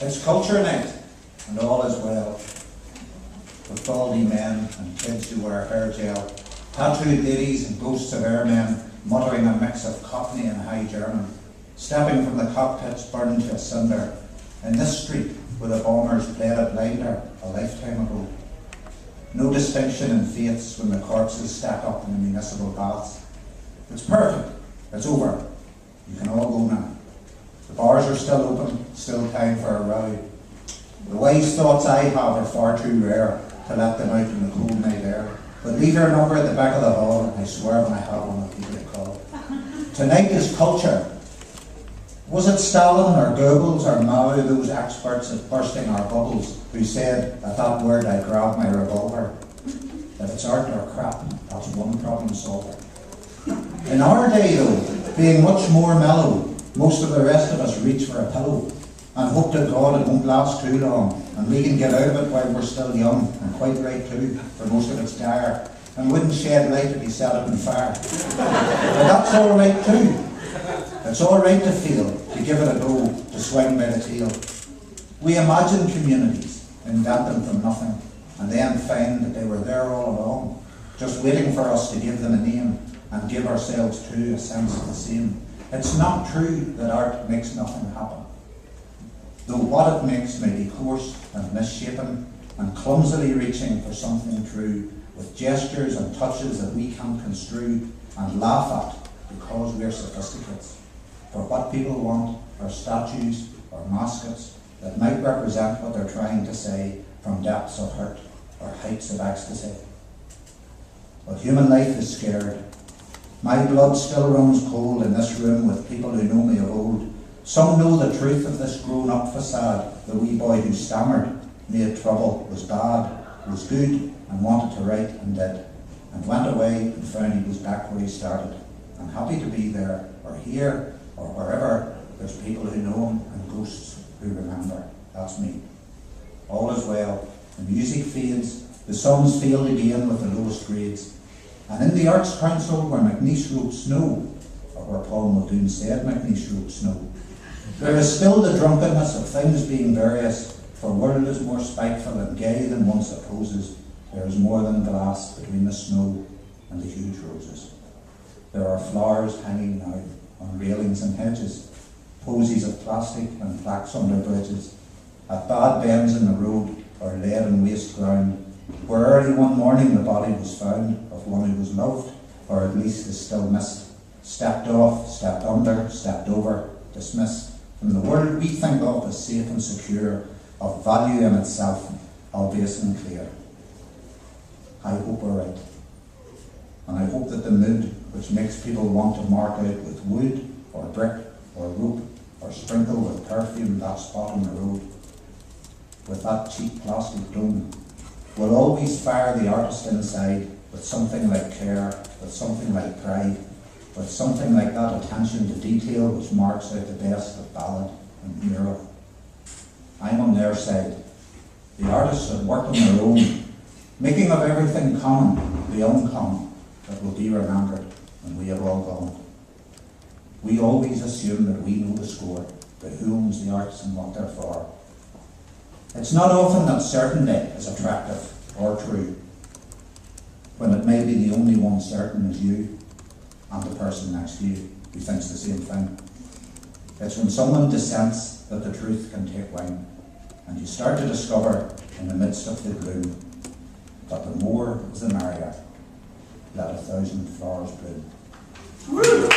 It's culture night, and all is well, with baldy men and kids who wear hair gel, tattooed ladies and ghosts of airmen muttering a mix of Cockney and High German, stepping from the cockpits burned to a cinder, in this street where the bombers played a blinder a lifetime ago. No distinction in fates when the corpses stack up in the municipal baths. It's perfect. It's over. You can all go now. The bars are still open, still time for a row. The wise thoughts I have are far too rare to let them out in the cold night air. But leave your number at the back of the hall, and I swear when I have one, I'll give you a call. Tonight is culture. Was it Stalin or Goebbels or Mao, those experts at bursting our bubbles, who said at that word I grabbed my revolver? If it's art or crap, that's one problem solver. In our day though, being much more mellow, most of the rest of us reach for a pillow and hope to God it won't last too long, and we can get out of it while we're still young, and quite right too, for most of it's dire, and wouldn't shed light if you set it on fire. But that's all right too. It's all right to feel, to give it a go, to swing by the tail. We imagine communities, invent them from nothing, and then find that they were there all along, just waiting for us to give them a name and give ourselves too a sense of the same. It's not true that art makes nothing happen, though what it makes may be coarse and misshapen and clumsily reaching for something true, with gestures and touches that we can't construe and laugh at because we're sophisticates. For what people want are statues or maskets that might represent what they're trying to say from depths of hurt or heights of ecstasy. But human life is scared. My blood still runs cold in this room with people who know me of old. Some know the truth of this grown-up facade. The wee boy who stammered, made trouble, was bad, was good, and wanted to write and did, and went away and found he was back where he started. I'm happy to be there, or here, or wherever there's people who know him and ghosts who remember. That's me. All is well. The music fades, the suns failed again with the lowest grades. And in the Arts Council where McNeice wrote Snow, or where Paul Muldoon said McNeice wrote Snow, there is still the drunkenness of things being various, for world is more spiteful and gay than one supposes. There is more than glass between the snow and the huge roses. There are flowers hanging now on railings and hedges, posies of plastic and plaques under bridges, at bad bends in the road or lead and waste ground, where early one morning the body was found of one who was loved, or at least is still missed, stepped off, stepped under, stepped over, dismissed from the world we think of as safe and secure, of value in itself, obvious and clear. I hope we're right. And I hope that the mood which makes people want to mark out with wood, or brick, or rope, or sprinkle with perfume that spot on the road, with that cheap plastic dome, will always fire the artist inside with something like care, with something like pride, with something like that attention to detail which marks out the best of ballad and mural. I'm on their side. The artists have worked on their own, making of everything common, the uncommon, that will be remembered when we have all gone. We always assume that we know the score, that who owns the arts and what they're for. It's not often that certainty is attractive or true, when it may be the only one certain is you and the person next to you who thinks the same thing. It's when someone dissents that the truth can take wing, and you start to discover in the midst of the gloom that the more is the merrier. Let 1,000 flowers bloom.